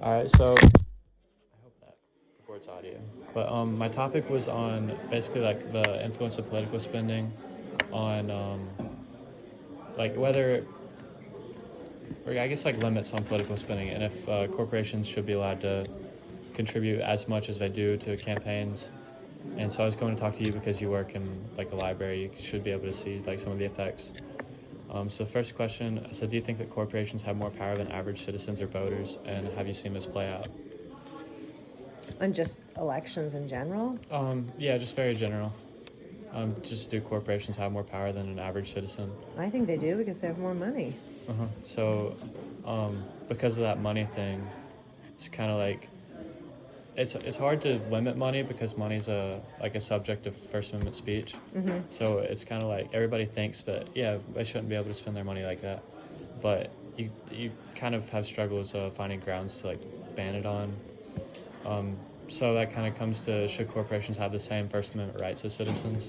All right, so I hope that records audio. But my topic was on basically like the influence of political spending on like whether, or I guess like limits on political spending, and if corporations should be allowed to contribute as much as they do to campaigns. And so I was going to talk to you because you work in like a library. You should be able to see like some of the effects. So first question, so do you think that corporations have more power than average citizens or voters, and have you seen this play out? On just elections in general? Yeah, just very general. Just do corporations have more power than an average citizen? I think they do because they have more money. So, because of that money thing, it's kind of like it's hard to limit money because money's a subject of First Amendment speech. So it's kind of like everybody thinks that they shouldn't be able to spend their money like that, but you kind of have struggles of finding grounds to like ban it on. So that kind of comes to, should corporations have the same First Amendment rights as citizens?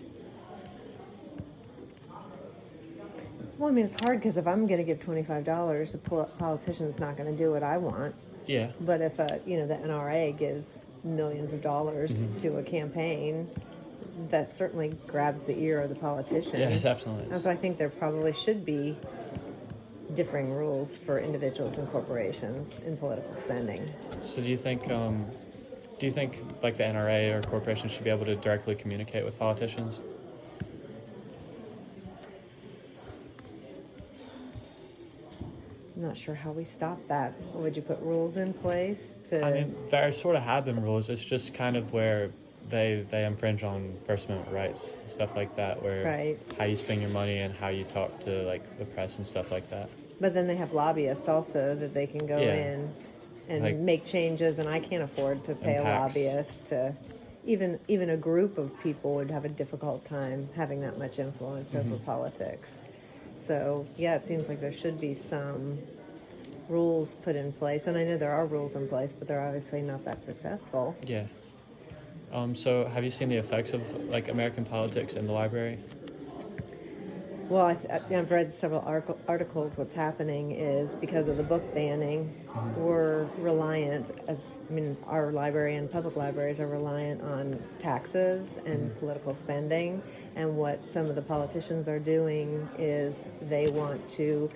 Well, I mean, it's hard because if I'm going to give $25, a politician's not going to do what I want. Yeah. But if the NRA gives millions of dollars to a campaign, that certainly grabs the ear of the politician. Yeah, definitely. And so I think there probably should be differing rules for individuals and corporations in political spending. So do you think like the NRA or corporations should be able to directly communicate with politicians? I'm not sure how we stop that. Would you put rules in place to... I mean, there sort of have been rules. It's just kind of where they infringe on First Amendment rights, stuff like that, where how you spend your money and how you talk to like the press and stuff like that. But then they have lobbyists also that they can go in and like, make changes, and I can't afford to pay a lobbyist to... Even a group of people would have a difficult time having that much influence over politics. So, yeah, it seems like there should be some rules put in place. And I know there are rules in place, but they're obviously not that successful. Yeah. So have you seen the effects of, like, American politics in the library? Well, I've read several articles. What's happening is because of the book banning, we're reliant, our library and public libraries are reliant on taxes and political spending. And what some of the politicians are doing is they want to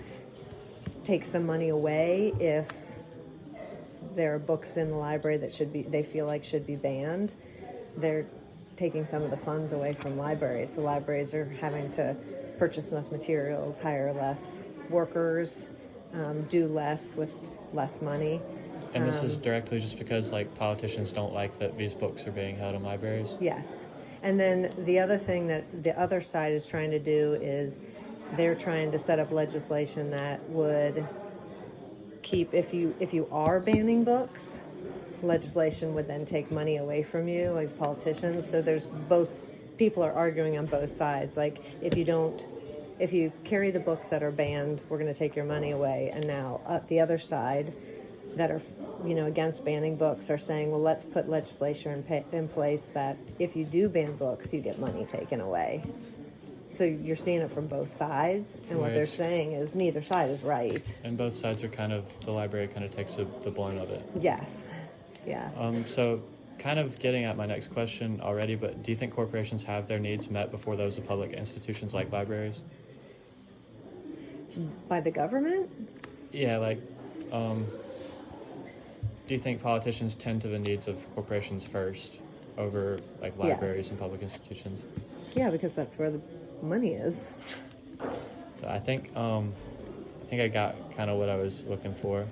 take some money away if there are books in the library that they feel like should be banned. They're taking some of the funds away from libraries. So libraries are having to purchase less materials, hire less workers, do less with less money. And this is directly just because like politicians don't like that these books are being held in libraries? Yes. And then the other thing that the other side is trying to do is they're trying to set up legislation that would keep, if you are banning books, legislation would then take money away from you, like politicians. So there's both, people are arguing on both sides. Like if you carry the books that are banned, we're going to take your money away. And now the other side that are, against banning books are saying, well, let's put legislation in place that if you do ban books, you get money taken away. So you're seeing it from both sides, and what they're saying is neither side is right. And both sides are the library kind of takes the blunt of it. Yes. Yeah. So kind of getting at my next question already, but do you think corporations have their needs met before those of public institutions like libraries? By the government? Yeah, like, do you think politicians tend to the needs of corporations first over like libraries and public institutions? Yeah, because that's where the money is. So I think I got kind of what I was looking for.